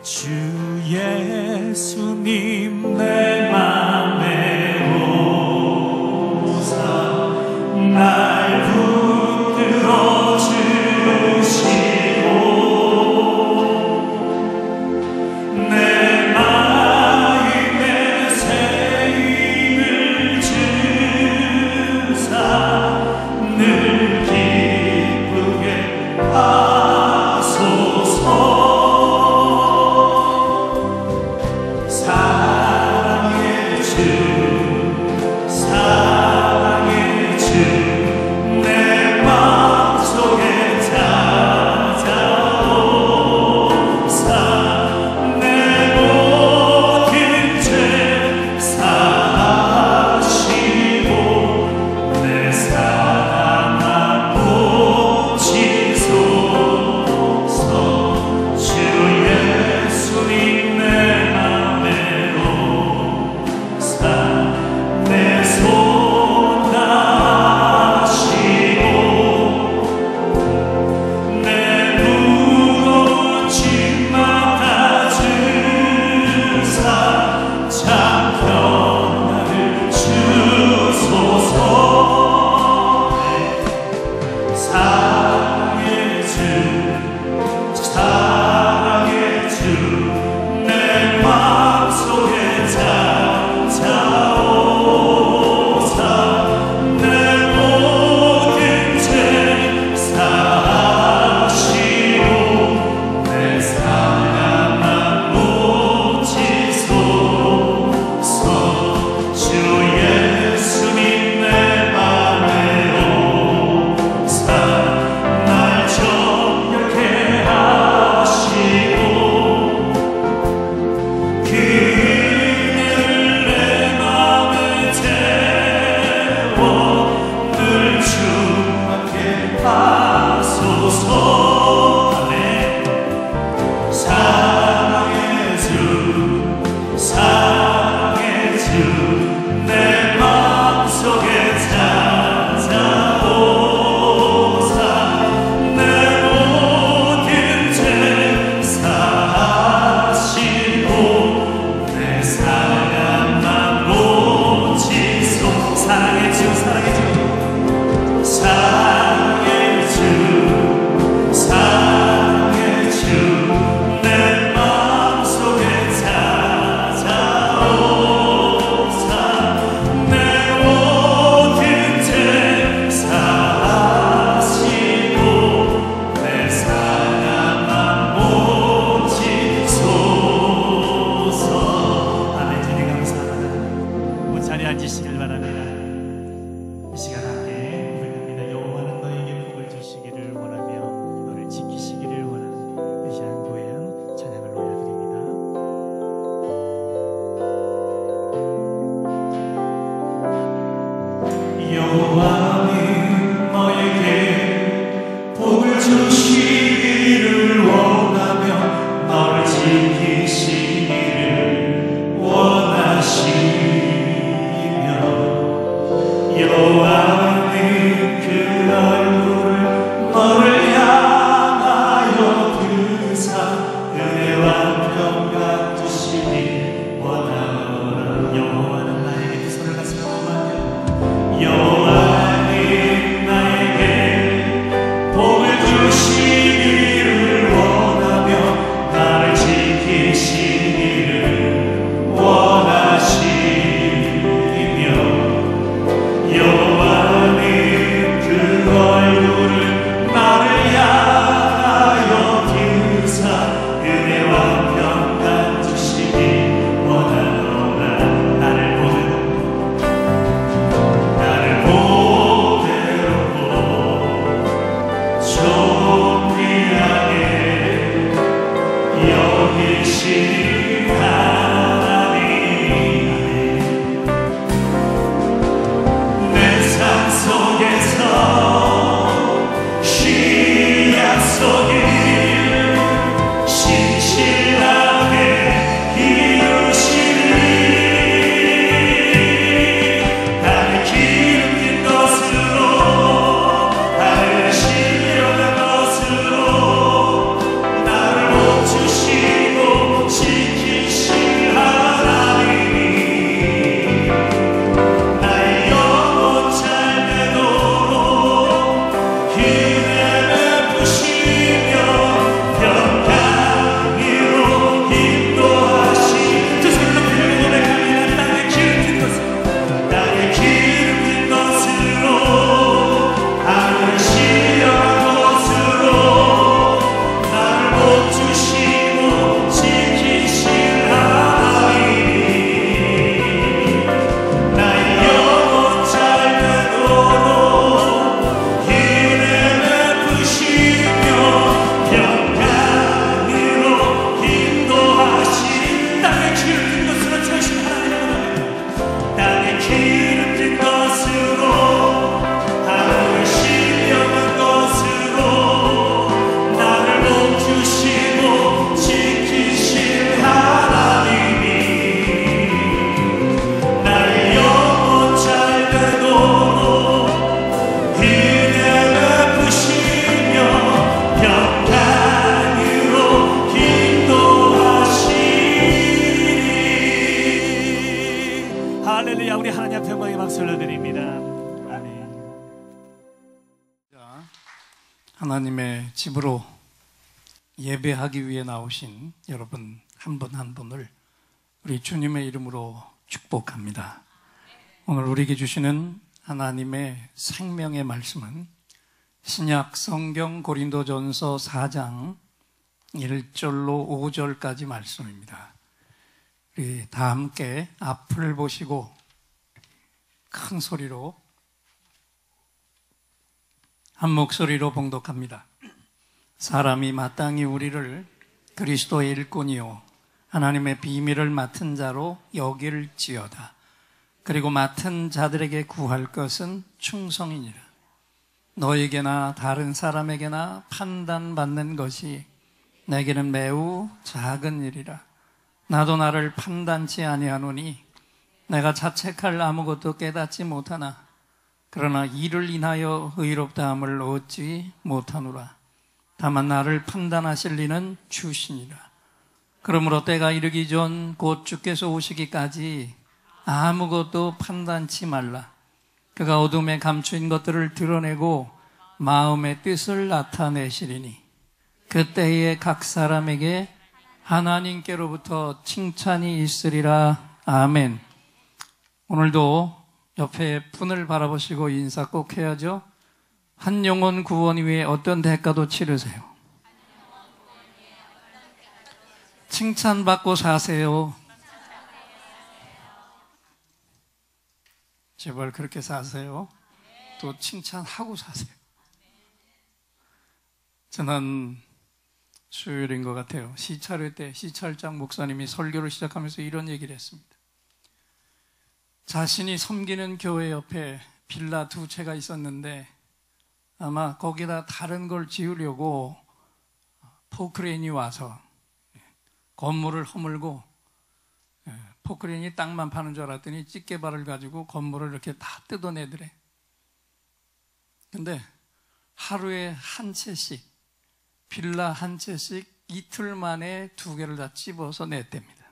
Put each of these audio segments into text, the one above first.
주 예수님 내 맘에 오사 날 붙들어 주시고 내 마음에 새 힘을 주사 늘 기쁘게 하소서. 여호와는 너에게 복을 주시기를 원하며 너를 지키시기를 원하시며 여호와는 그 얼굴을 너를 향하여 드사 은혜와 평강 주시니 원하노라. 여호와는 나에게 두 손을 가슴에 얹어 여호와는 나에게 복을 주시기를 원하며 나를 지키시기를 원하시며 여호와는 그 얼굴을 나를 향하여 드사 은혜와 평강 주시기 원하노라. 나를 존귀하게 여기시는 하나님, 내 삶 속에서 쉬 약속을 신실하게 이루시니 나를 기름진 것으로 나를 신령한 것으로 나를 멈추시고 할렐루야. 우리 하나님 앞에 영광의 박수 올려드립니다. 아멘. 하나님의 집으로 예배하기 위해 나오신 여러분 한 분 한 분을 우리 주님의 이름으로 축복합니다. 오늘 우리에게 주시는 하나님의 생명의 말씀은 신약 성경 고린도전서 4장 1절로 5절까지 말씀입니다. 우리 다 함께 앞을 보시고 큰 소리로 한 목소리로 봉독합니다. 사람이 마땅히 우리를 그리스도의 일꾼이요 하나님의 비밀을 맡은 자로 여길지어다. 그리고 맡은 자들에게 구할 것은 충성이니라. 너에게나 다른 사람에게나 판단받는 것이 내게는 매우 작은 일이라. 나도 나를 판단치 아니하노니 내가 자책할 아무것도 깨닫지 못하나 그러나 이를 인하여 의롭다함을 얻지 못하노라. 다만 나를 판단하실 이는 주시니라. 그러므로 때가 이르기 전 곧 주께서 오시기까지 아무것도 판단치 말라. 그가 어둠에 감추인 것들을 드러내고 마음의 뜻을 나타내시리니 그때에 각 사람에게 하나님께로부터 칭찬이 있으리라. 아멘. 오늘도 옆에 분을 바라보시고 인사 꼭 해야죠. 한 영혼 구원 위에 어떤 대가도 치르세요. 칭찬받고 사세요. 제발 그렇게 사세요. 또 칭찬하고 사세요. 지난 수요일인 것 같아요. 시찰회 때 시찰장 목사님이 설교를 시작하면서 이런 얘기를 했습니다. 자신이 섬기는 교회 옆에 빌라 2채가 있었는데 아마 거기다 다른 걸 지으려고 포크레인이 와서 건물을 허물고, 포크레인이 땅만 파는 줄 알았더니 집게발을 가지고 건물을 이렇게 다 뜯어내더래. 근데 하루에 한 채씩, 빌라 한 채씩 이틀 만에 2개를 다 찝어서 냈답니다.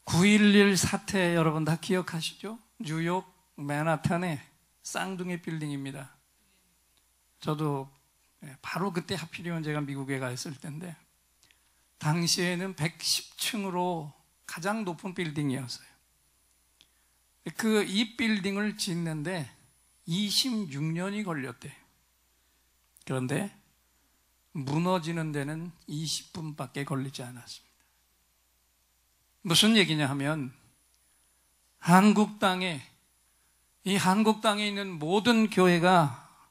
9.11 사태 여러분 다 기억하시죠? 뉴욕 맨하탄의 쌍둥이 빌딩입니다. 저도 바로 그때 하필이면 제가 미국에 가 있을 텐데 당시에는 110층으로 가장 높은 빌딩이었어요. 이 빌딩을 짓는데 26년이 걸렸대요. 그런데 무너지는 데는 20분밖에 걸리지 않았습니다. 무슨 얘기냐 하면 한국 땅에 있는 모든 교회가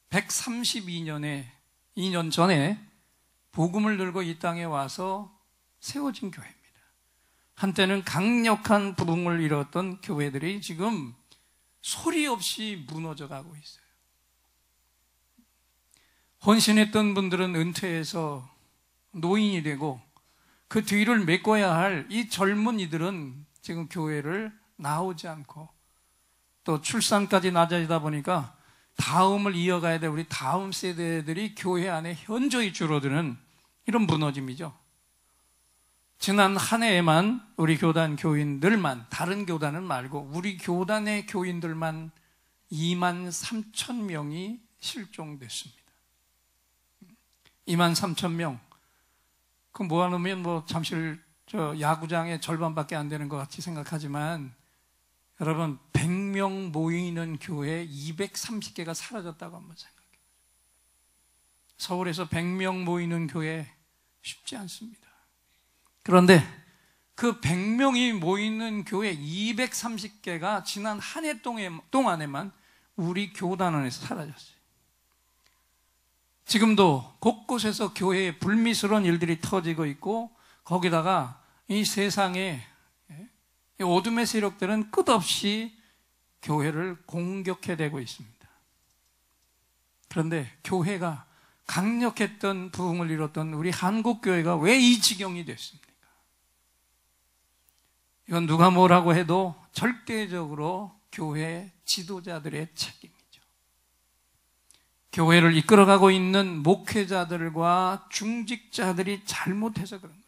132년 전에 복음을 들고 이 땅에 와서 세워진 교회입니다. 한때는 강력한 부흥을 이뤘던 교회들이 지금 소리 없이 무너져 가고 있어요. 헌신했던 분들은 은퇴해서 노인이 되고 그 뒤를 메꿔야 할 이 젊은이들은 지금 교회를 나오지 않고 또 출산까지 낮아지다 보니까 다음을 이어가야 될 우리 다음 세대들이 교회 안에 현저히 줄어드는 이런 무너짐이죠. 지난 한 해에만 우리 교단 교인들만, 다른 교단은 말고 우리 교단의 교인들만 23,000명이 실종됐습니다. 23,000명. 그 모아놓으면 잠실 야구장의 절반밖에 안 되는 것 같이 생각하지만 여러분 100명 모이는 교회 230개가 사라졌다고 한번 생각해요. 서울에서 100명 모이는 교회 쉽지 않습니다. 그런데 그 100명이 모이는 교회 230개가 지난 한 해 동안에만 우리 교단 안에서 사라졌어요. 지금도 곳곳에서 교회에 불미스러운 일들이 터지고 있고 거기다가 이 세상에 이 어둠의 세력들은 끝없이 교회를 공격해대고 있습니다. 그런데 교회가 강력했던 부흥을 이뤘던 우리 한국교회가 왜 이 지경이 됐습니까? 이건 누가 뭐라고 해도 절대적으로 교회 지도자들의 책임이죠. 교회를 이끌어가고 있는 목회자들과 중직자들이 잘못해서 그런 거예요.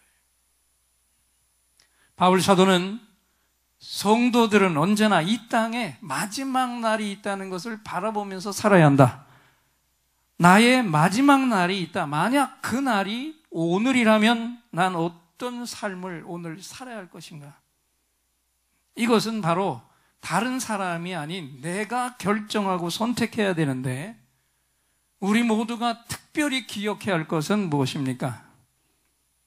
바울 사도는 성도들은 언제나 이 땅에 마지막 날이 있다는 것을 바라보면서 살아야 한다. 나의 마지막 날이 있다. 만약 그 날이 오늘이라면 난 어떤 삶을 오늘 살아야 할 것인가? 이것은 바로 다른 사람이 아닌 내가 결정하고 선택해야 되는데, 우리 모두가 특별히 기억해야 할 것은 무엇입니까?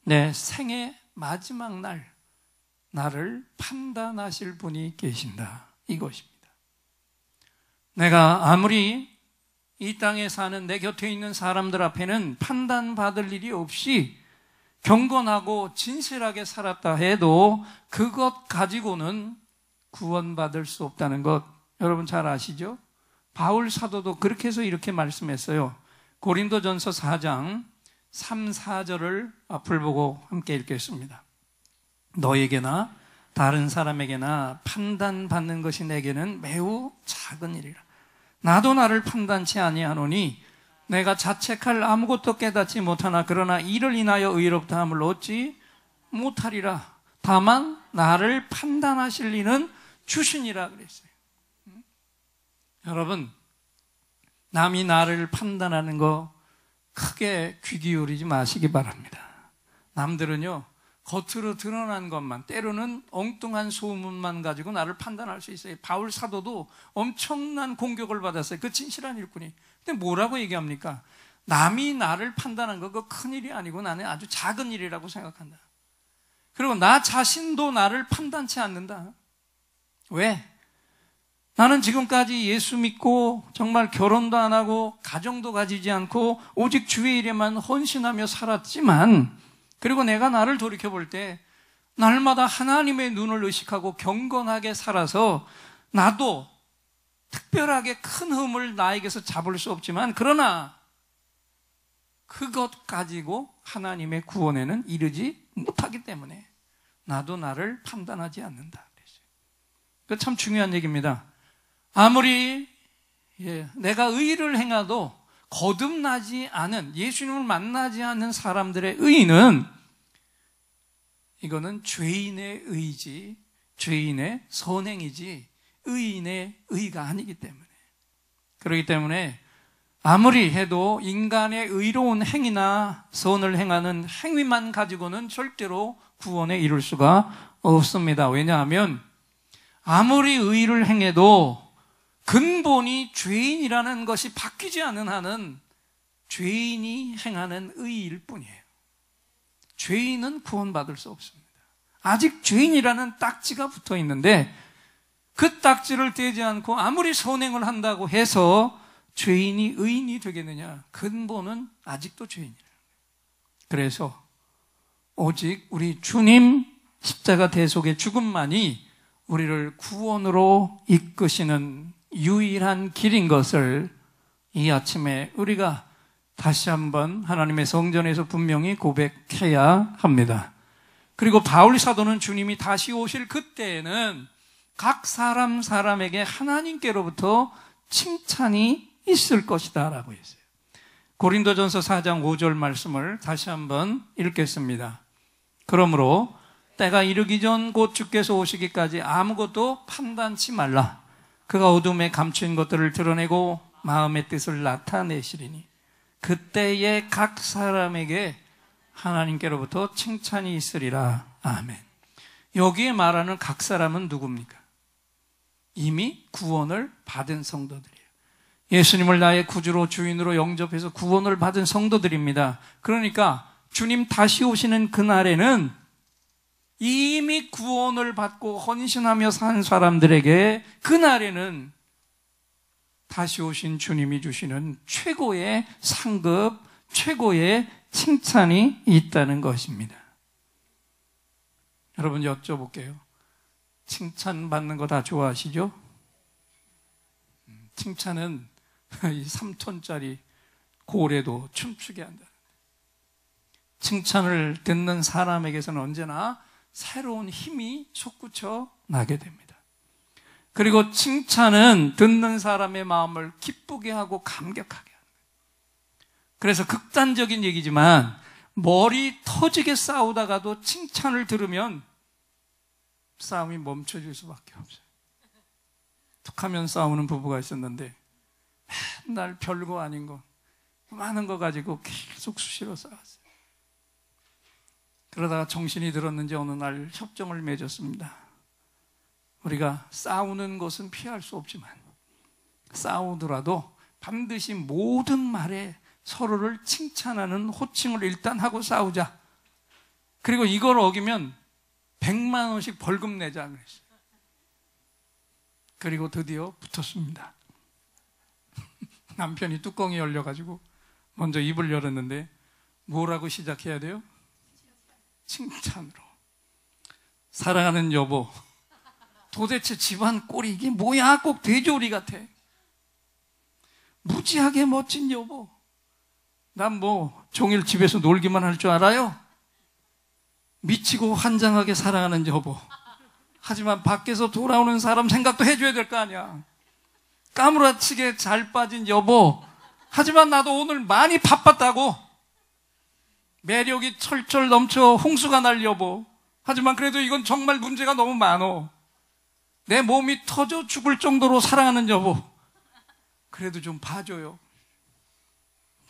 내 생의 마지막 날, 나를 판단하실 분이 계신다. 이것입니다. 내가 아무리 이 땅에 사는 내 곁에 있는 사람들 앞에는 판단받을 일이 없이 경건하고 진실하게 살았다 해도 그것 가지고는 구원받을 수 없다는 것, 여러분 잘 아시죠? 바울 사도도 그렇게 해서 이렇게 말씀했어요. 고린도전서 4장 3, 4절을 앞을 보고 함께 읽겠습니다. 너에게나 다른 사람에게나 판단받는 것이 내게는 매우 작은 일이라. 나도 나를 판단치 아니하노니 내가 자책할 아무것도 깨닫지 못하나 그러나 이를 인하여 의롭다 함을 얻지 못하리라. 다만 나를 판단하실 이는 주시니라 그랬어요. 여러분, 남이 나를 판단하는 거 크게 귀 기울이지 마시기 바랍니다. 남들은요, 겉으로 드러난 것만, 때로는 엉뚱한 소문만 가지고 나를 판단할 수 있어요. 바울 사도도 엄청난 공격을 받았어요. 그 진실한 일꾼이. 근데 뭐라고 얘기합니까? 남이 나를 판단한 거 그거 큰 일이 아니고 나는 아주 작은 일이라고 생각한다. 그리고 나 자신도 나를 판단치 않는다. 왜? 나는 지금까지 예수 믿고 정말 결혼도 안 하고 가정도 가지지 않고 오직 주의 일에만 헌신하며 살았지만, 그리고 내가 나를 돌이켜볼 때 날마다 하나님의 눈을 의식하고 경건하게 살아서 나도 특별하게 큰 흠을 나에게서 잡을 수 없지만, 그러나 그것 가지고 하나님의 구원에는 이르지 못하기 때문에 나도 나를 판단하지 않는다. 그 참 중요한 얘기입니다. 아무리 내가 의를 행해도 거듭나지 않은, 예수님을 만나지 않는 사람들의 의는, 이거는 죄인의 의지, 죄인의 선행이지 의인의 의가 아니기 때문에, 그렇기 때문에 아무리 해도 인간의 의로운 행위나 선을 행하는 행위만 가지고는 절대로 구원에 이룰 수가 없습니다. 왜냐하면 아무리 의를 행해도 근본이 죄인이라는 것이 바뀌지 않는 한은 죄인이 행하는 의일 뿐이에요. 죄인은 구원받을 수 없습니다. 아직 죄인이라는 딱지가 붙어 있는데 그 딱지를 떼지 않고 아무리 선행을 한다고 해서 죄인이 의인이 되겠느냐? 근본은 아직도 죄인이에요. 그래서 오직 우리 주님 십자가 대속의 죽음만이 우리를 구원으로 이끄시는 유일한 길인 것을 이 아침에 우리가 다시 한번 하나님의 성전에서 분명히 고백해야 합니다. 그리고 바울 사도는 주님이 다시 오실 그때에는 각 사람에게 하나님께로부터 칭찬이 있을 것이다 라고 했어요. 고린도전서 4장 5절 말씀을 다시 한번 읽겠습니다. 그러므로 때가 이르기 전 곧 주께서 오시기까지 아무것도 판단치 말라. 그가 어둠에 감춘 것들을 드러내고 마음의 뜻을 나타내시리니 그때에 각 사람에게 하나님께로부터 칭찬이 있으리라. 아멘. 여기에 말하는 각 사람은 누굽니까? 이미 구원을 받은 성도들이에요. 예수님을 나의 구주로 주인으로 영접해서 구원을 받은 성도들입니다. 그러니까 주님 다시 오시는 그날에는 이미 구원을 받고 헌신하며 산 사람들에게 그날에는 다시 오신 주님이 주시는 최고의 상급, 최고의 칭찬이 있다는 것입니다. 여러분 여쭤볼게요. 칭찬받는 거 다 좋아하시죠? 칭찬은 이 3톤짜리 고래도 춤추게 한다. 칭찬을 듣는 사람에게서는 언제나 새로운 힘이 솟구쳐 나게 됩니다. 그리고 칭찬은 듣는 사람의 마음을 기쁘게 하고 감격하게 합니다. 그래서 극단적인 얘기지만 머리 터지게 싸우다가도 칭찬을 들으면 싸움이 멈춰질 수밖에 없어요. 툭하면 싸우는 부부가 있었는데 맨날 별거 아닌 거 많은 거 가지고 계속 수시로 싸웠어요. 그러다가 정신이 들었는지 어느 날 협정을 맺었습니다. 우리가 싸우는 것은 피할 수 없지만 싸우더라도 반드시 모든 말에 서로를 칭찬하는 호칭을 일단 하고 싸우자. 그리고 이걸 어기면 100만 원씩 벌금 내자 그랬어요. 그리고 드디어 붙었습니다. 남편이 뚜껑이 열려가지고 먼저 입을 열었는데 뭐라고 시작해야 돼요? 칭찬으로. 사랑하는 여보, 도대체 집안 꼴이 이게 뭐야? 꼭 돼지오리 같아. 무지하게 멋진 여보. 난 뭐 종일 집에서 놀기만 할 줄 알아요? 미치고 환장하게 사랑하는 여보. 하지만 밖에서 돌아오는 사람 생각도 해줘야 될 거 아니야. 까무라치게 잘 빠진 여보. 하지만 나도 오늘 많이 바빴다고. 매력이 철철 넘쳐 홍수가 날 여보. 하지만 그래도 이건 정말 문제가 너무 많어. 내 몸이 터져 죽을 정도로 사랑하는 여보. 그래도 좀 봐줘요.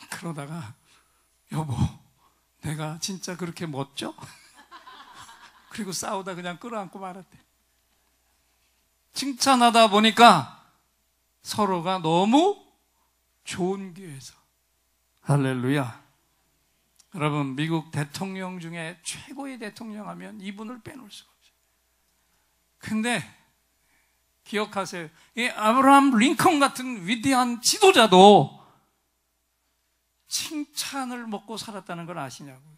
그러다가 여보, 내가 진짜 그렇게 멋져? 그리고 싸우다 그냥 끌어안고 말았대. 칭찬하다 보니까 서로가 너무 좋은 교회에서. 할렐루야. 여러분, 미국 대통령 중에 최고의 대통령 하면 이분을 빼놓을 수가 없어요. 근데 기억하세요. 이 아브라함 링컨 같은 위대한 지도자도 칭찬을 먹고 살았다는 걸 아시냐고요.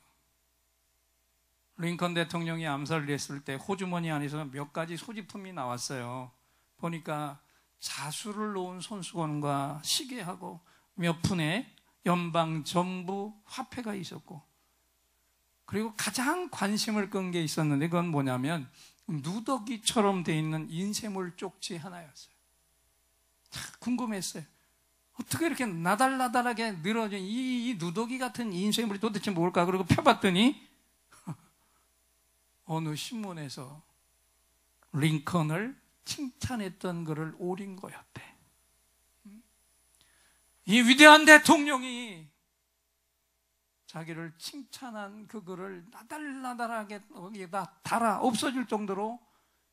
링컨 대통령이 암살을 했을 때 호주머니 안에서 몇 가지 소지품이 나왔어요. 보니까 자수를 놓은 손수건과 시계하고 몇 푼의 연방 정부 화폐가 있었고, 그리고 가장 관심을 끈 게 있었는데 그건 뭐냐면 누더기처럼 돼 있는 인쇄물 쪽지 하나였어요. 궁금했어요. 어떻게 이렇게 나달나달하게 늘어진 이 누더기 같은 인쇄물이 도대체 뭘까? 그리고 펴봤더니 어느 신문에서 링컨을 칭찬했던 글을 오린 거였대. 이 위대한 대통령이 자기를 칭찬한 그 글을 나달나달하게 거기에다 달아 없어질 정도로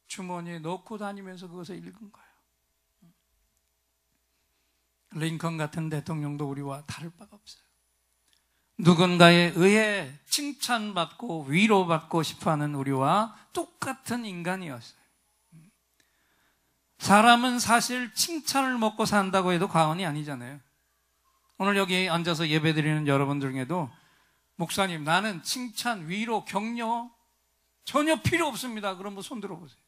주머니에 넣고 다니면서 그것을 읽은 거예요. 링컨 같은 대통령도 우리와 다를 바가 없어요. 누군가에 의해 칭찬받고 위로받고 싶어하는 우리와 똑같은 인간이었어요. 사람은 사실 칭찬을 먹고 산다고 해도 과언이 아니잖아요. 오늘 여기 앉아서 예배드리는 여러분 중에도 목사님, 나는 칭찬, 위로, 격려 전혀 필요 없습니다. 그럼 손 들어보세요.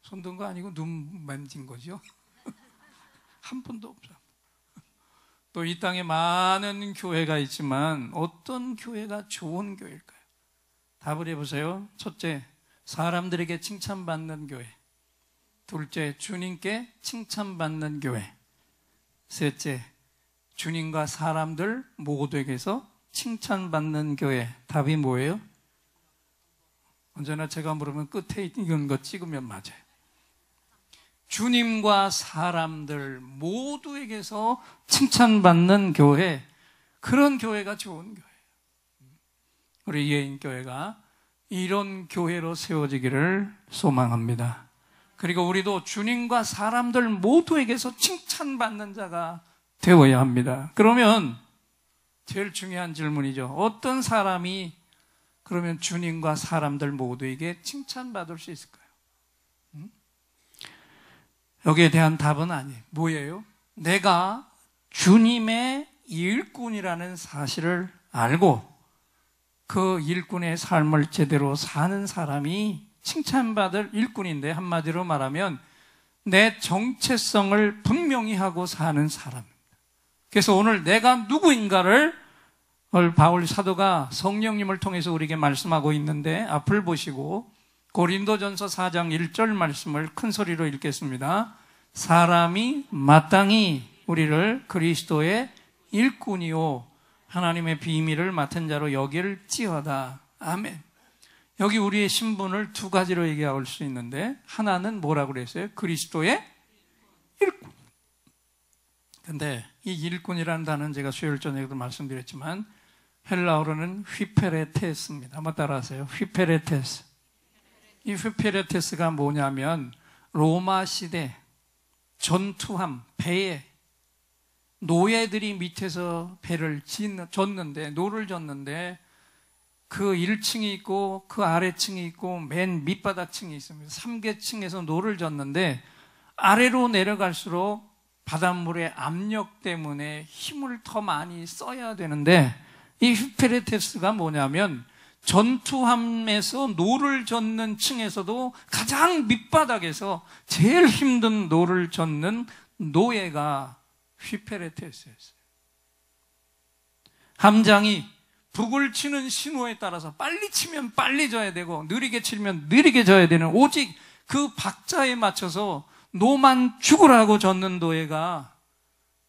손 든 거 아니고 눈 만진 거죠. 한 분도 없어요. 또 이 땅에 많은 교회가 있지만 어떤 교회가 좋은 교회일까요? 답을 해보세요. 첫째, 사람들에게 칭찬받는 교회. 둘째, 주님께 칭찬받는 교회. 셋째, 주님과 사람들 모두에게서 칭찬받는 교회. 답이 뭐예요? 언제나 제가 물으면 끝에 있는 거 찍으면 맞아요. 주님과 사람들 모두에게서 칭찬받는 교회, 그런 교회가 좋은 교회예요. 우리 예인교회가 이런 교회로 세워지기를 소망합니다. 그리고 우리도 주님과 사람들 모두에게서 칭찬받는 자가 되어야 합니다. 그러면 제일 중요한 질문이죠. 어떤 사람이 그러면 주님과 사람들 모두에게 칭찬받을 수 있을까요? 여기에 대한 답은 아니에요. 뭐예요? 내가 주님의 일꾼이라는 사실을 알고 그 일꾼의 삶을 제대로 사는 사람이 칭찬받을 일꾼인데, 한마디로 말하면 내 정체성을 분명히 하고 사는 사람입니다. 그래서 오늘 내가 누구인가를 바울 사도가 성령님을 통해서 우리에게 말씀하고 있는데, 앞을 보시고 고린도전서 4장 1절 말씀을 큰 소리로 읽겠습니다. 사람이 마땅히 우리를 그리스도의 일꾼이요 하나님의 비밀을 맡은 자로 여길지어다. 아멘. 여기 우리의 신분을 두 가지로 얘기할 수 있는데, 하나는 뭐라고 그랬어요? 그리스도의 일꾼. 근데 이 일꾼이라는 단어는 제가 수요일 저녁에도 말씀드렸지만 헬라어로는 휘페레테스입니다. 한번 따라하세요. 휘페레테스. 이 휘페레테스가 뭐냐면 로마 시대 전투함, 배에 노예들이 밑에서 배를 졌는데, 노를 졌는데 그 1층이 있고 그 아래층이 있고 맨 밑바닥층이 있습니다. 3계층에서 노를 졌는데 아래로 내려갈수록 바닷물의 압력 때문에 힘을 더 많이 써야 되는데, 이 휘페레테스가 뭐냐면 전투함에서 노를 젓는 층에서도 가장 밑바닥에서 제일 힘든 노를 젓는 노예가 휘페레테스였어요. 함장이 북을 치는 신호에 따라서 빨리 치면 빨리 져야 되고 느리게 치면 느리게 져야 되는, 오직 그 박자에 맞춰서 노만 죽으라고 젓는 노예가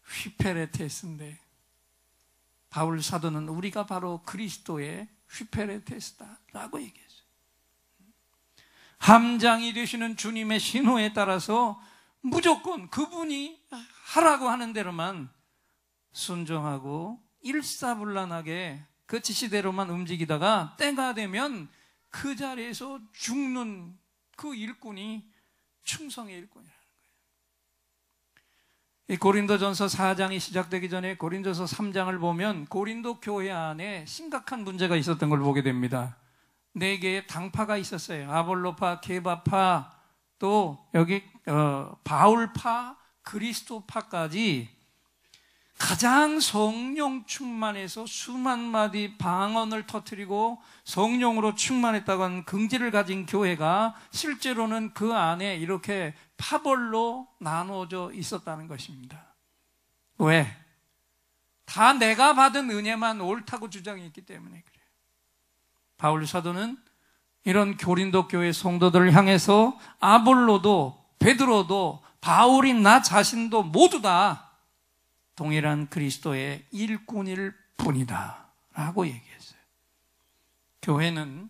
휘페레테스인데, 바울 사도는 우리가 바로 그리스도의 휘페레테스다라고 얘기했어요. 함장이 되시는 주님의 신호에 따라서 무조건 그분이 하라고 하는 대로만 순종하고 일사불란하게 그 지시대로만 움직이다가 때가 되면 그 자리에서 죽는 그 일꾼이 충성의 일꾼이라는 거예요. 이 고린도전서 4장이 시작되기 전에 고린도서 3장을 보면 고린도 교회 안에 심각한 문제가 있었던 걸 보게 됩니다. 4개의 당파가 있었어요. 아볼로파, 게바파, 또 여기 바울파, 그리스도파까지 가장 성령 충만해서 수만 마디 방언을 터뜨리고 성령으로 충만했다고 하는 긍지를 가진 교회가 실제로는 그 안에 이렇게 파벌로 나누어져 있었다는 것입니다. 왜? 다 내가 받은 은혜만 옳다고 주장했기 때문에 그래요. 바울 사도는 이런 고린도 교회 성도들을 향해서 아볼로도 베드로도 바울이 나 자신도 모두 다 동일한 그리스도의 일꾼일 뿐이다 라고 얘기했어요. 교회는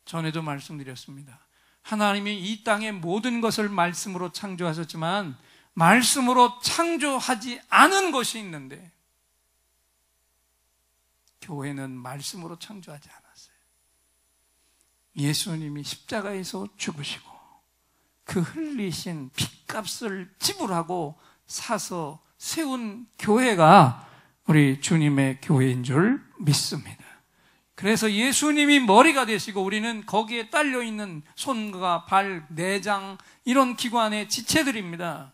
전에도 말씀드렸습니다. 하나님이 이 땅의 모든 것을 말씀으로 창조하셨지만 말씀으로 창조하지 않은 것이 있는데, 교회는 말씀으로 창조하지 않았어요. 예수님이 십자가에서 죽으시고 그 흘리신 핏값을 지불하고 사서 세운 교회가 우리 주님의 교회인 줄 믿습니다. 그래서 예수님이 머리가 되시고 우리는 거기에 딸려있는 손과 발, 내장, 이런 기관의 지체들입니다.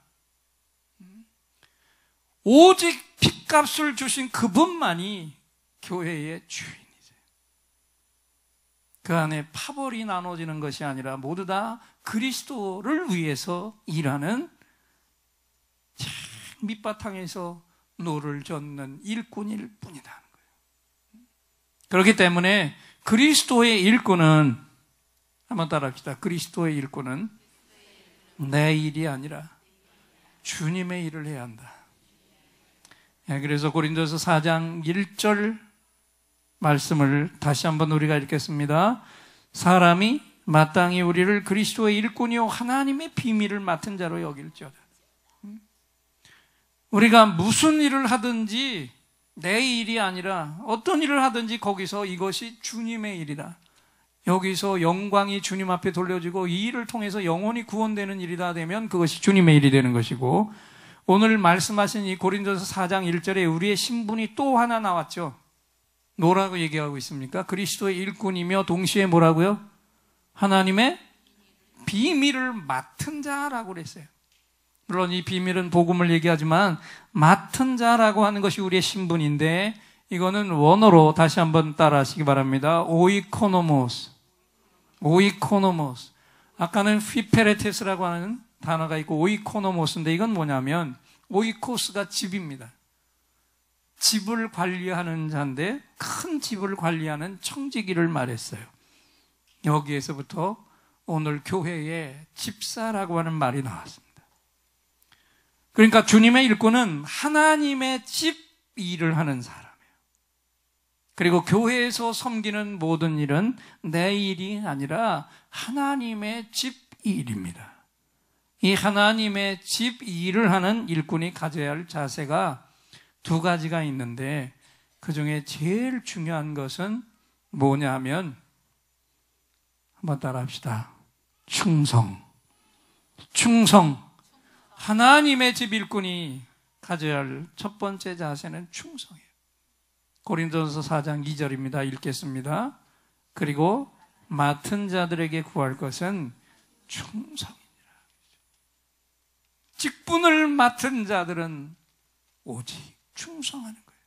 오직 핏값을 주신 그분만이 교회의 주인이세요. 그 안에 파벌이 나눠지는 것이 아니라 모두 다 그리스도를 위해서 일하는 밑바탕에서 노를 젓는 일꾼일 뿐이라는 거예요. 그렇기 때문에 그리스도의 일꾼은, 한번 따라합시다. 그리스도의 일꾼은 내 일이 아니라 주님의 일을 해야 한다. 그래서 고린도서 4장 1절 말씀을 다시 한번 우리가 읽겠습니다. 사람이 마땅히 우리를 그리스도의 일꾼이요 하나님의 비밀을 맡은 자로 여길지어다. 우리가 무슨 일을 하든지 내 일이 아니라 어떤 일을 하든지 거기서 이것이 주님의 일이다. 여기서 영광이 주님 앞에 돌려지고 이 일을 통해서 영혼이 구원되는 일이다 되면 그것이 주님의 일이 되는 것이고, 오늘 말씀하신 이 고린도서 4장 1절에 우리의 신분이 또 하나 나왔죠. 뭐라고 얘기하고 있습니까? 그리스도의 일꾼이며 동시에 뭐라고요? 하나님의 비밀을 맡은 자라고 그랬어요. 물론 이 비밀은 복음을 얘기하지만 맡은 자라고 하는 것이 우리의 신분인데, 이거는 원어로 다시 한번 따라 하시기 바랍니다. 오이코노모스. 오이코노모스. 아까는 휘페레테스라고 하는 단어가 있고 오이코노모스인데, 이건 뭐냐면 오이코스가 집입니다. 집을 관리하는 자인데 큰 집을 관리하는 청지기를 말했어요. 여기에서부터 오늘 교회에 집사라고 하는 말이 나왔습니다. 그러니까 주님의 일꾼은 하나님의 집 일을 하는 사람이에요. 그리고 교회에서 섬기는 모든 일은 내 일이 아니라 하나님의 집 일입니다. 이 하나님의 집 일을 하는 일꾼이 가져야 할 자세가 두 가지가 있는데, 그 중에 제일 중요한 것은 뭐냐 하면, 한번 따라 합시다. 충성. 하나님의 집 일꾼이 가져야 할 첫 번째 자세는 충성이에요. 고린도전서 4장 2절입니다. 읽겠습니다. 그리고 맡은 자들에게 구할 것은 충성이니라. 직분을 맡은 자들은 오직 충성하는 거예요.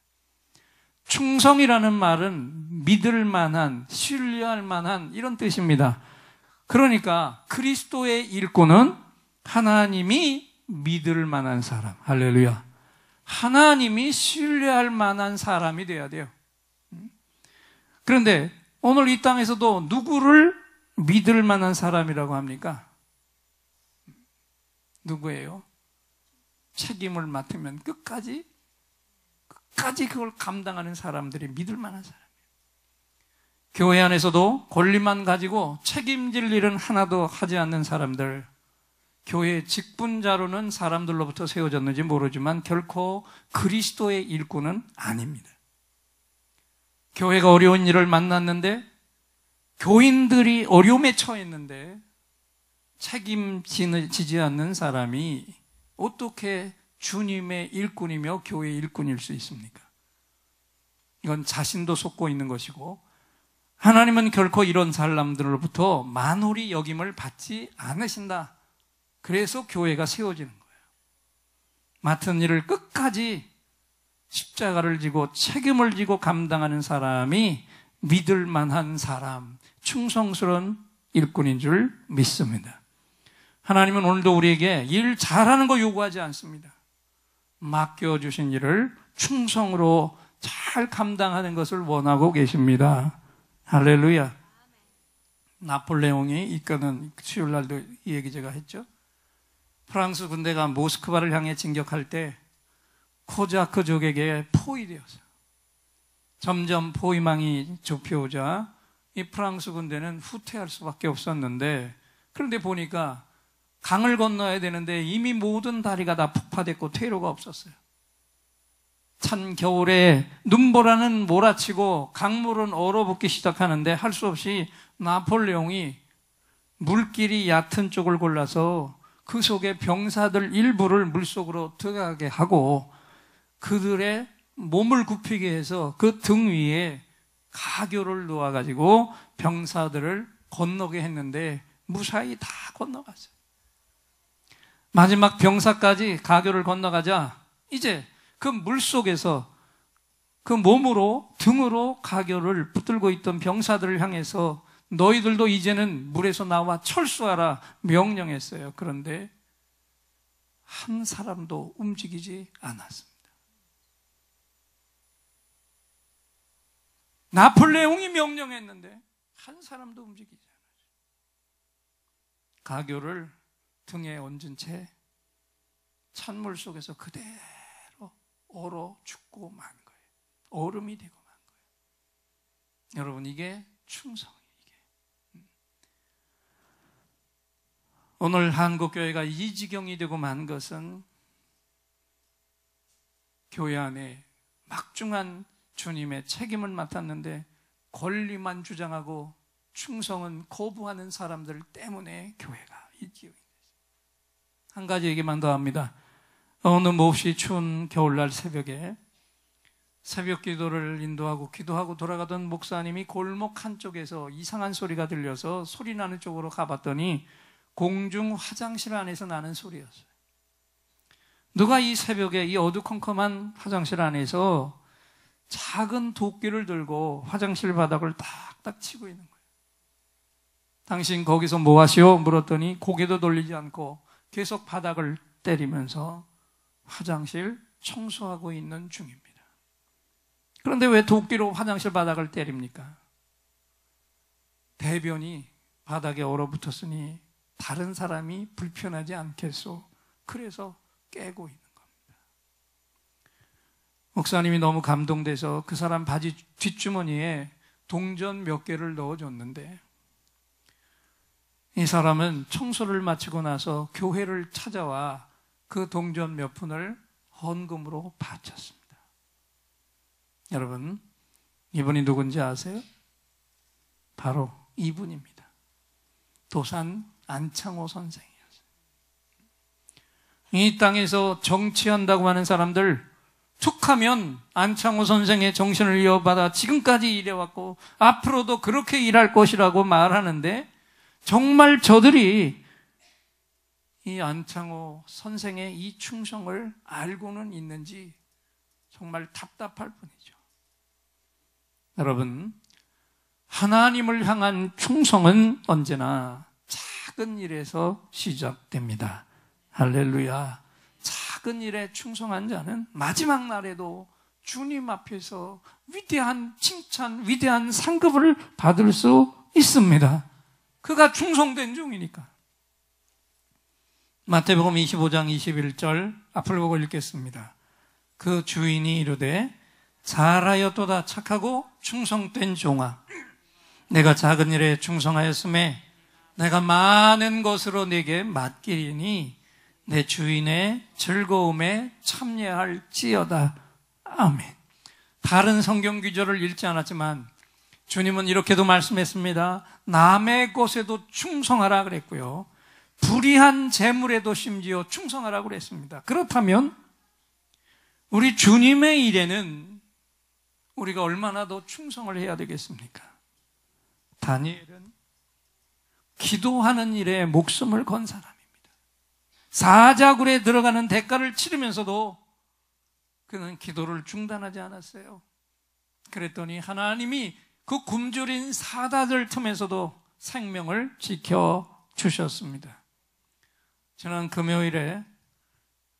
충성이라는 말은 믿을 만한, 신뢰할 만한 이런 뜻입니다. 그러니까 그리스도의 일꾼은 하나님이 믿을 만한 사람, 할렐루야. 하나님이 신뢰할 만한 사람이 돼야 돼요. 그런데 오늘 이 땅에서도 누구를 믿을 만한 사람이라고 합니까? 누구예요? 책임을 맡으면 끝까지 그걸 감당하는 사람들이 믿을 만한 사람이에요. 교회 안에서도 권리만 가지고 책임질 일은 하나도 하지 않는 사람들, 교회 직분자로는 사람들로부터 세워졌는지 모르지만 결코 그리스도의 일꾼은 아닙니다. 교회가 어려운 일을 만났는데, 교인들이 어려움에 처했는데 책임지지 않는 사람이 어떻게 주님의 일꾼이며 교회의 일꾼일 수 있습니까? 이건 자신도 속고 있는 것이고, 하나님은 결코 이런 사람들로부터 만홀히 여김을 받지 않으신다. 그래서 교회가 세워지는 거예요. 맡은 일을 끝까지 십자가를 지고 책임을 지고 감당하는 사람이 믿을 만한 사람, 충성스러운 일꾼인 줄 믿습니다. 하나님은 오늘도 우리에게 일 잘하는 거 요구하지 않습니다. 맡겨주신 일을 충성으로 잘 감당하는 것을 원하고 계십니다. 할렐루야. 나폴레옹이 이끄는, 수요일 날도 이 얘기 제가 했죠. 프랑스 군대가 모스크바를 향해 진격할 때 코자크족에게 포위되었어요. 점점 포위망이 좁혀오자 이 프랑스 군대는 후퇴할 수밖에 없었는데, 그런데 보니까 강을 건너야 되는데 이미 모든 다리가 다 폭파됐고 퇴로가 없었어요. 찬 겨울에 눈보라는 몰아치고 강물은 얼어붙기 시작하는데 할 수 없이 나폴레옹이 물길이 얕은 쪽을 골라서 그 속에 병사들 일부를 물속으로 들어가게 하고 그들의 몸을 굽히게 해서 그 등 위에 가교를 놓아가지고 병사들을 건너게 했는데 무사히 다 건너갔어요. 마지막 병사까지 가교를 건너가자 이제 그 물속에서 그 몸으로 등으로 가교를 붙들고 있던 병사들을 향해서 너희들도 이제는 물에서 나와 철수하라 명령했어요. 그런데 한 사람도 움직이지 않았습니다. 나폴레옹이 명령했는데 한 사람도 움직이지 않았어요. 가교를 등에 얹은 채 찬물 속에서 그대로 얼어 죽고 만 거예요. 얼음이 되고 만 거예요. 여러분, 이게 충성이에요. 오늘 한국교회가 이 지경이 되고 만 것은 교회 안에 막중한 주님의 책임을 맡았는데 권리만 주장하고 충성은 거부하는 사람들 때문에 교회가 이 지경이 됐어요. 한 가지 얘기만 더 합니다. 어느 몹시 추운 겨울날 새벽에 새벽 기도를 인도하고 기도하고 돌아가던 목사님이 골목 한쪽에서 이상한 소리가 들려서 소리 나는 쪽으로 가봤더니 공중 화장실 안에서 나는 소리였어요. 누가 이 새벽에 이 어두컴컴한 화장실 안에서 작은 도끼를 들고 화장실 바닥을 딱딱 치고 있는 거예요. 당신 거기서 뭐 하시오? 물었더니 고개도 돌리지 않고 계속 바닥을 때리면서 화장실 청소하고 있는 중입니다. 그런데 왜 도끼로 화장실 바닥을 때립니까? 대변이 바닥에 얼어붙었으니 다른 사람이 불편하지 않겠소. 그래서 깨고 있는 겁니다. 목사님이 너무 감동돼서 그 사람 바지 뒷주머니에 동전 몇 개를 넣어줬는데, 이 사람은 청소를 마치고 나서 교회를 찾아와 그 동전 몇 푼을 헌금으로 바쳤습니다. 여러분, 이분이 누군지 아세요? 바로 이분입니다. 도산 안창호 선생이었어요. 이 땅에서 정치한다고 하는 사람들 툭하면 안창호 선생의 정신을 이어받아 지금까지 일해왔고 앞으로도 그렇게 일할 것이라고 말하는데, 정말 저들이 이 안창호 선생의 이 충성을 알고는 있는지 정말 답답할 뿐이죠. 여러분, 하나님을 향한 충성은 언제나 작은 일에서 시작됩니다. 할렐루야. 작은 일에 충성한 자는 마지막 날에도 주님 앞에서 위대한 칭찬, 위대한 상급을 받을 수 있습니다. 그가 충성된 종이니까. 마태복음 25장 21절 앞을 보고 읽겠습니다. 그 주인이 이르되 잘하였도다 착하고 충성된 종아, 내가 작은 일에 충성하였음에 내가 많은 것으로 내게 맡기리니 내 주인의 즐거움에 참여할지어다. 아멘. 다른 성경 구절을 읽지 않았지만 주님은 이렇게도 말씀했습니다. 남의 것에도 충성하라 그랬고요, 불의한 재물에도 심지어 충성하라 그랬습니다. 그렇다면 우리 주님의 일에는 우리가 얼마나 더 충성을 해야 되겠습니까? 다니엘은 기도하는 일에 목숨을 건 사람입니다. 사자굴에 들어가는 대가를 치르면서도 그는 기도를 중단하지 않았어요. 그랬더니 하나님이 그 굶주린 사자들 틈에서도 생명을 지켜주셨습니다. 지난 금요일에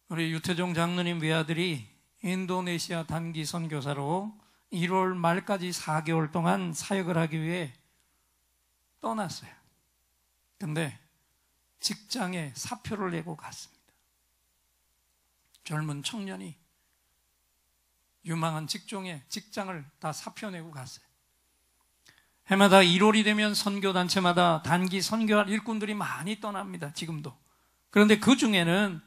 우리 유태종 장로님 외아들이 인도네시아 단기 선교사로 1월 말까지 4개월 동안 사역을 하기 위해 떠났어요. 근데 직장에 사표를 내고 갔습니다. 젊은 청년이 유망한 직종에 직장을 다 사표 내고 갔어요. 해마다 1월이 되면 선교단체마다 단기 선교할 일꾼들이 많이 떠납니다. 지금도. 그런데 그 중에는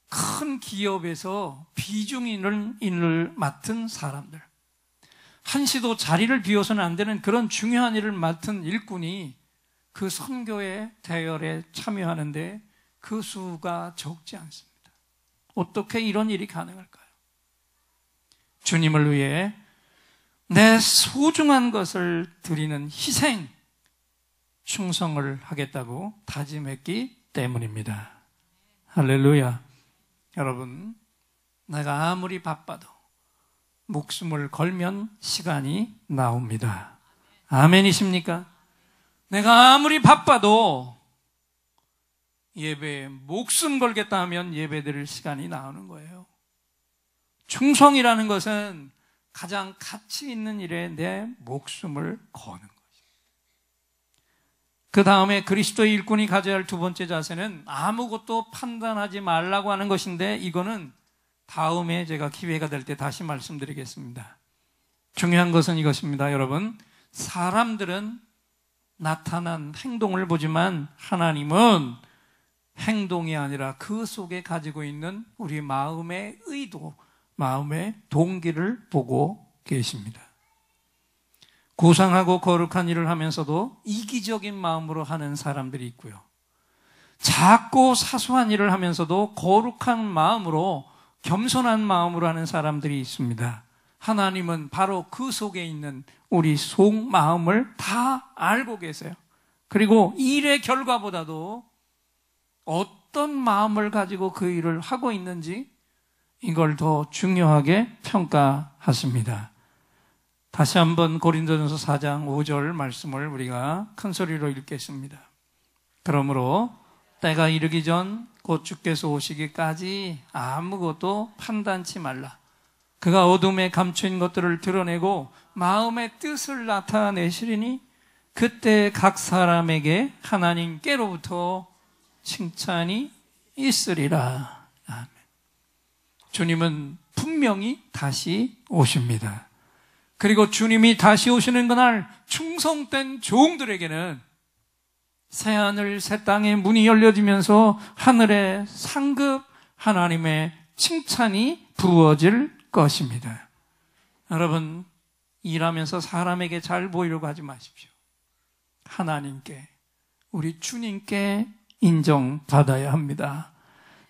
큰 기업에서 비중인을 맡은 사람들, 한시도 자리를 비워서는 안 되는 그런 중요한 일을 맡은 일꾼이 그 선교의 대열에 참여하는데 그 수가 적지 않습니다. 어떻게 이런 일이 가능할까요? 주님을 위해 내 소중한 것을 드리는 희생, 충성을 하겠다고 다짐했기 때문입니다. 할렐루야. 여러분, 내가 아무리 바빠도 목숨을 걸면 시간이 나옵니다. 아멘이십니까? 내가 아무리 바빠도 예배에 목숨 걸겠다 하면 예배 드릴 시간이 나오는 거예요. 충성이라는 것은 가장 가치 있는 일에 내 목숨을 거는 것입니다. 그 다음에 그리스도의 일꾼이 가져야 할 두 번째 자세는 아무것도 판단하지 말라고 하는 것인데, 이거는 다음에 제가 기회가 될 때 다시 말씀드리겠습니다. 중요한 것은 이것입니다. 여러분, 사람들은 나타난 행동을 보지만 하나님은 행동이 아니라 그 속에 가지고 있는 우리 마음의 의도, 마음의 동기를 보고 계십니다. 고상하고 거룩한 일을 하면서도 이기적인 마음으로 하는 사람들이 있고요, 작고 사소한 일을 하면서도 거룩한 마음으로, 겸손한 마음으로 하는 사람들이 있습니다. 하나님은 바로 그 속에 있는 우리 속 마음을 다 알고 계세요. 그리고 일의 결과보다도 어떤 마음을 가지고 그 일을 하고 있는지, 이걸 더 중요하게 평가하십니다. 다시 한번 고린도전서 4장 5절 말씀을 우리가 큰 소리로 읽겠습니다. 그러므로 때가 이르기 전 곧 주께서 오시기까지 아무것도 판단치 말라. 그가 어둠에 감춘 것들을 드러내고 마음의 뜻을 나타내시리니 그때 각 사람에게 하나님께로부터 칭찬이 있으리라. 아멘. 주님은 분명히 다시 오십니다. 그리고 주님이 다시 오시는 그날 충성된 종들에게는 새하늘 새 땅의 문이 열려지면서 하늘의 상급 하나님의 칭찬이 부어질 것입니다. 여러분, 일하면서 사람에게 잘 보이려고 하지 마십시오. 하나님께, 우리 주님께 인정받아야 합니다.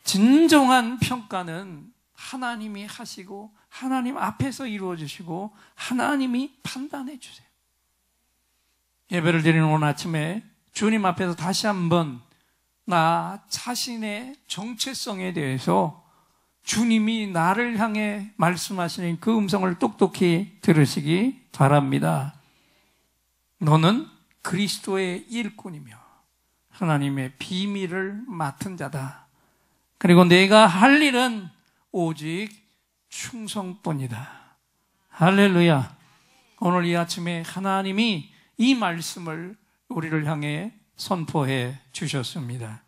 진정한 평가는 하나님이 하시고 하나님 앞에서 이루어 주시고 하나님이 판단해 주세요. 예배를 드리는 오늘 아침에 주님 앞에서 다시 한번 나 자신의 정체성에 대해서 주님이 나를 향해 말씀하시는 그 음성을 똑똑히 들으시기 바랍니다. 너는 그리스도의 일꾼이며 하나님의 비밀을 맡은 자다. 그리고 내가 할 일은 오직 충성뿐이다. 할렐루야. 오늘 이 아침에 하나님이 이 말씀을 우리를 향해 선포해 주셨습니다.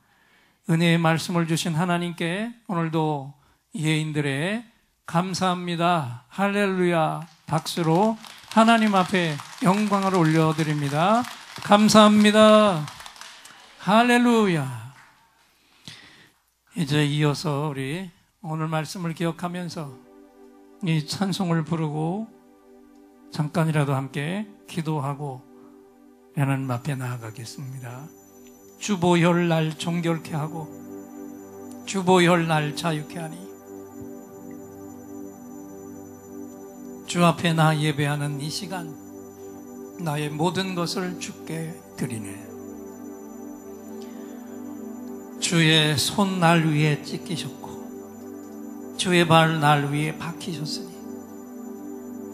은혜의 말씀을 주신 하나님께 오늘도 예인들의 감사합니다. 할렐루야 박수로 하나님 앞에 영광을 올려드립니다. 감사합니다. 할렐루야. 이제 이어서 우리 오늘 말씀을 기억하면서 이 찬송을 부르고 잠깐이라도 함께 기도하고 하나님 앞에 나아가겠습니다. 주보혈 날 정결케 하고 주보혈 날 자유케 하니 주 앞에 나 예배하는 이 시간 나의 모든 것을 주께 드리네. 주의 손 날 위에 찢기셨고 주의 발 날 위에 박히셨으니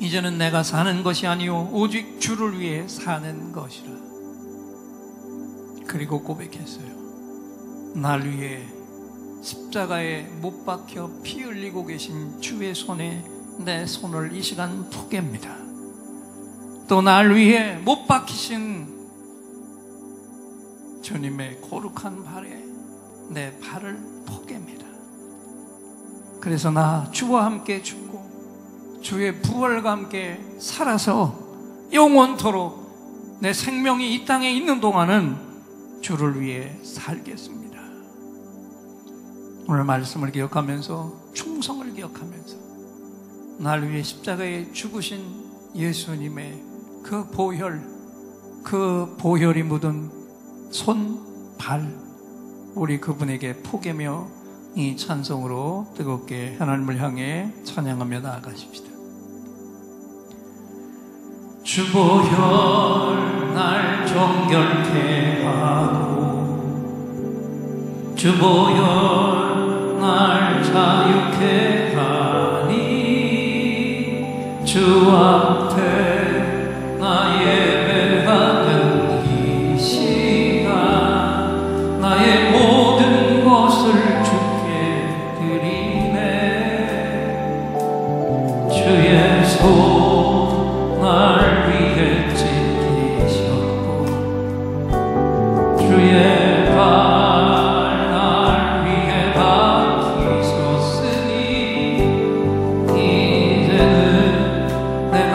이제는 내가 사는 것이 아니요 오직 주를 위해 사는 것이라. 그리고 고백했어요. 날 위해 십자가에 못 박혀 피 흘리고 계신 주의 손에 내 손을 이 시간 포갭니다. 또 날 위해 못 박히신 주님의 거룩한 발에 내 발을 포갭니다. 그래서 나 주와 함께 죽고 주의 부활과 함께 살아서 영원토록 내 생명이 이 땅에 있는 동안은 주를 위해 살겠습니다. 오늘 말씀을 기억하면서 충성을 기억하면서 날 위해 십자가에 죽으신 예수님의 그 보혈이 묻은 손, 발 우리 그분에게 포개며 이 찬송으로 뜨겁게 하나님을 향해 찬양하며 나아가십시다. 주보혈 날 정결케 하고 주보혈 날 자유케 하니 주 앞에 나 예배하는 이 시간 나의 모든 것을 주께 드리네. 주의 손 날 위해 찢기셨고 주의 발 날 위해 박히셨으니 이제는 내가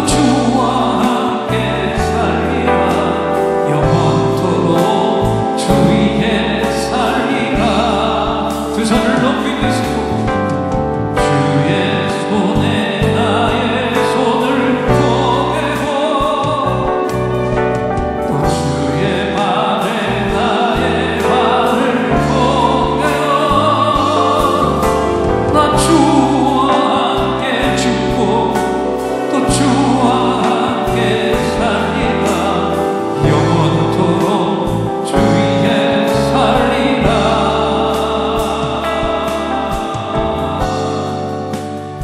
주와 함께 살리라 영원토록 주 위에 살리라 두 손을 높이 드시고 주의 손에 나의 손을 포개고 또 주의 발에 나의 발을 포개고 나 주와 함께 죽고 또 주와 함께 살리라 영원토록 주 위에 살리라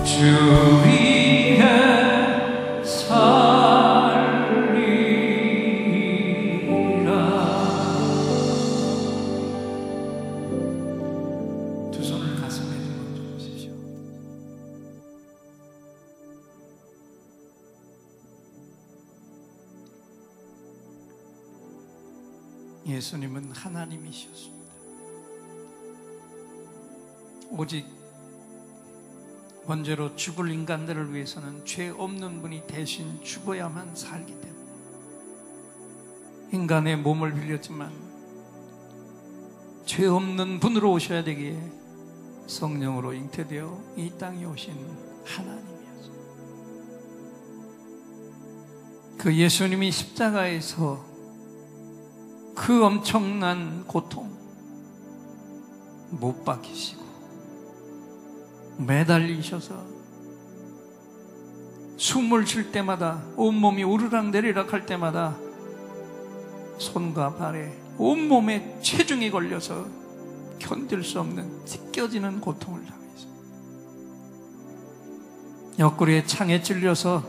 주 위에 살리라 두 손을 가슴에 얹어주십시오. 예수님은 하나님이셨습니다. 오직 원죄로 죽을 인간들을 위해서는 죄 없는 분이 대신 죽어야만 살기 때문에 인간의 몸을 빌렸지만 죄 없는 분으로 오셔야 되기에 성령으로 잉태되어 이 땅에 오신 하나님이었어요. 그 예수님이 십자가에서 그 엄청난 고통 못 박히시고 매달리셔서 숨을 쉴 때마다 온몸이 오르락내리락 할 때마다 손과 발에 온몸에 체중이 걸려서 견딜 수 없는 찢겨지는 고통을 당했습니다. 옆구리에 창에 찔려서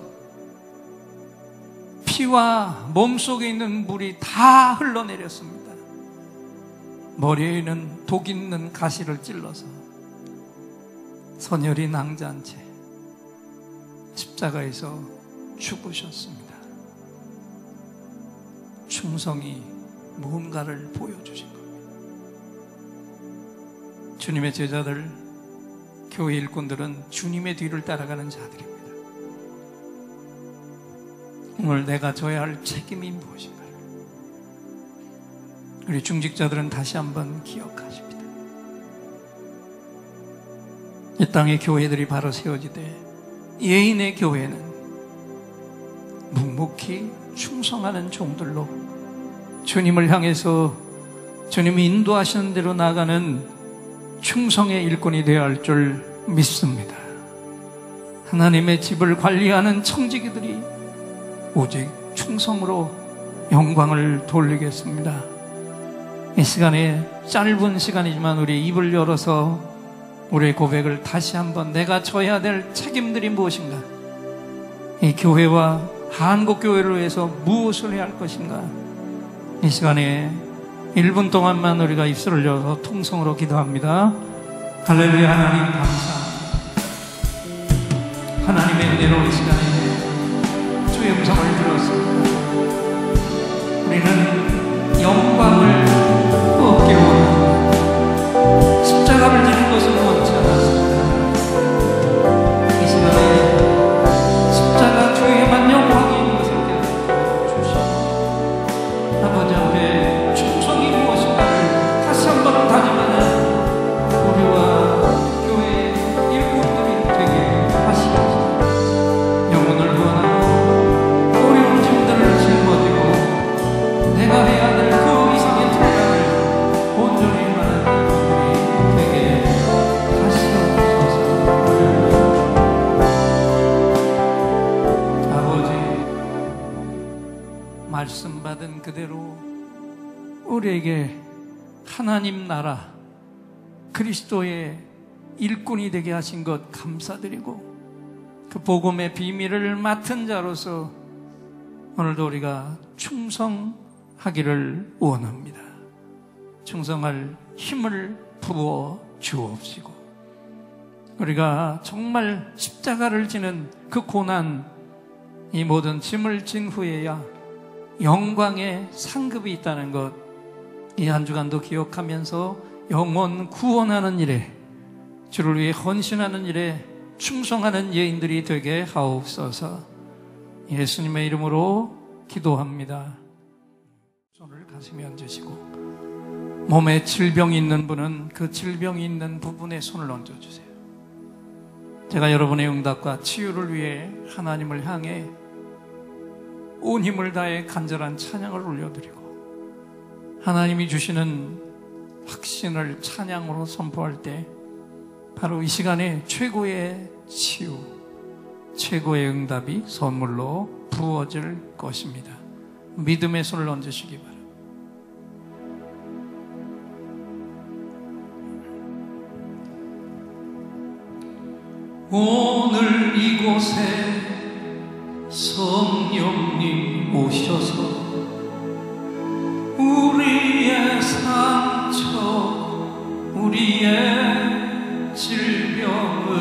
피와 몸속에 있는 물이 다 흘러내렸습니다. 머리에 있는 독 있는 가시를 찔러서 선혈이 낭자한 채 십자가에서 죽으셨습니다. 충성이 무언가를 보여주신 겁니다. 주님의 제자들, 교회 일꾼들은 주님의 뒤를 따라가는 자들입니다. 오늘 내가 져야 할 책임이 무엇인가를 우리 중직자들은 다시 한번 기억하십니다. 이 땅의 교회들이 바로 세워지되 예인의 교회는 묵묵히 충성하는 종들로 주님을 향해서 주님이 인도하시는 대로 나아가는 충성의 일꾼이 되어야 할 줄 믿습니다. 하나님의 집을 관리하는 청지기들이 오직 충성으로 영광을 돌리겠습니다. 이 시간에 짧은 시간이지만 우리 입을 열어서 우리의 고백을 다시 한번 내가 져야 될 책임들이 무엇인가, 이 교회와 한국교회를 위해서 무엇을 해야 할 것인가, 이 시간에 1분 동안만 우리가 입술을 열어서 통성으로 기도합니다. 할렐루야. 하나님 감사합니다. 하나님의 은혜로 이 시간에 주의 음성을 들었습니다. 우리는 영광을 얻기로 합니다. 십자가를 지는 것은 원치 않았습니다. 이 시간에 십자가 주에만 영광이 있는 것을 깨닫게 주시고 아버지 앞에 충성이 무엇인가를 다시 한번 다짐하는 우리와 교회의 일꾼들이 되게 하시옵소서. 영혼을 구원하고 어려운 짐들을 짊어지고 내가 해야 될 그 이상의 분량을 온전히 임하는 일꾼들이 되게 하시옵소서. 아버지, 말씀 받은 그대로 우리에게 하나님 나라 그리스도의 일꾼이 되게 하신 것 감사드리고, 그 복음의 비밀을 맡은 자로서 오늘도 우리가 충성하기를 원합니다. 충성할 힘을 부어 주옵시고, 우리가 정말 십자가를 지는 그 고난, 이 모든 짐을 진 후에야 영광의 상급이 있다는 것, 이 한 주간도 기억하면서 영혼 구원하는 일에, 주를 위해 헌신하는 일에 충성하는 예인들이 되게 하옵소서. 예수님의 이름으로 기도합니다. 손을 가슴에 얹으시고, 몸에 질병이 있는 분은 그 질병이 있는 부분에 손을 얹어주세요. 제가 여러분의 응답과 치유를 위해 하나님을 향해 온 힘을 다해 간절한 찬양을 올려드리고, 하나님이 주시는 확신을 찬양으로 선포할 때 바로 이 시간에 최고의 치유, 최고의 응답이 선물로 부어질 것입니다. 믿음의 손을 얹으시기 바랍니다. 오늘 이곳에 성령님 오셔서 우리의 상처, 우리의 질병을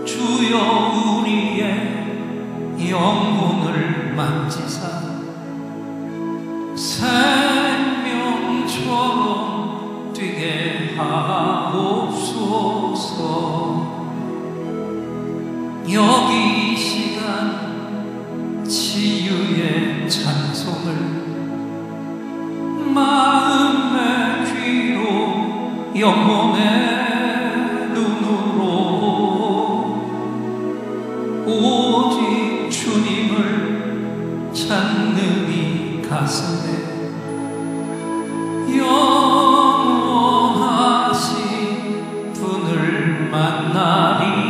주여 우리의 영혼을 만지사 생명처럼 뛰게 하옵소서. 여기 이 시간 치유의 찬송을 마음의 귀로 영혼의 눈으로 오직 주님을 찾는 이 가슴에 영원하신 분을 만나리라.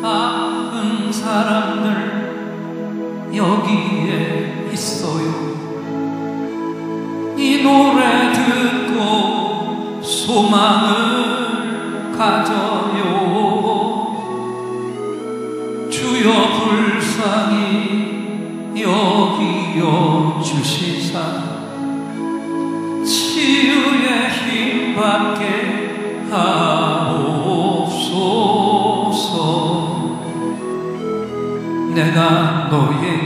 아픈 사람들 여기에 있어요. 이 노래 듣고 소망을 가져요. 주여 불쌍히 여기여 주시사 치유의 힘 받게 하옵소서. 내가 너에게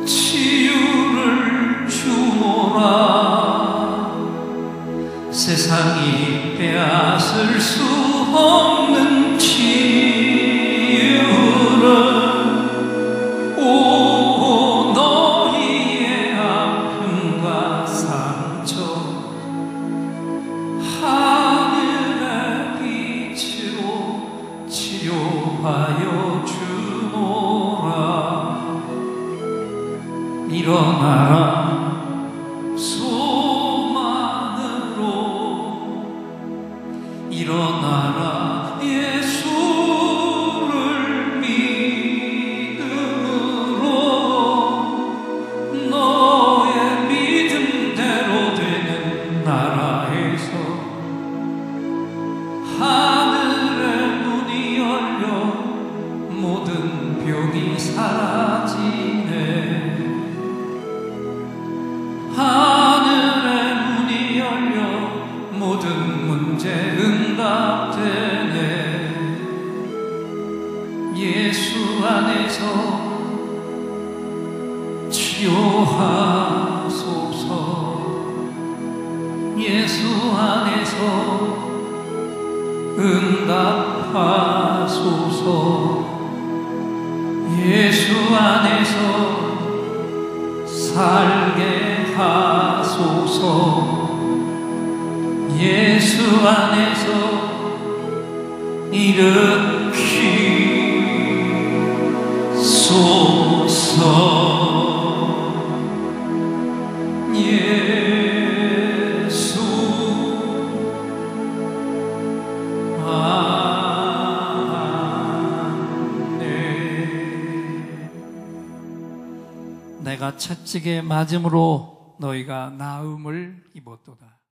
치유를 주노라. 세상이 빼앗을 수 없는 치유를, 오 너희의 아픔과 상처 하늘의 빛으로 치료하여 주노라. 일어나라 소망으로, 일어나라 예수를 믿음으로. 너의 믿음대로 되는 나라에서 하늘의 문이 열려 모든 병이 사라지네. 하늘의 문이 열려 모든 문제 응답되네. 예수 안에서 치유하소서. 예수 안에서 응답하소서. 예수 안에서 살게 하소서. 예수 안에서 일으키소서. 예수 내가 채찍에 맞음으로 너희가 나음을 입었도다.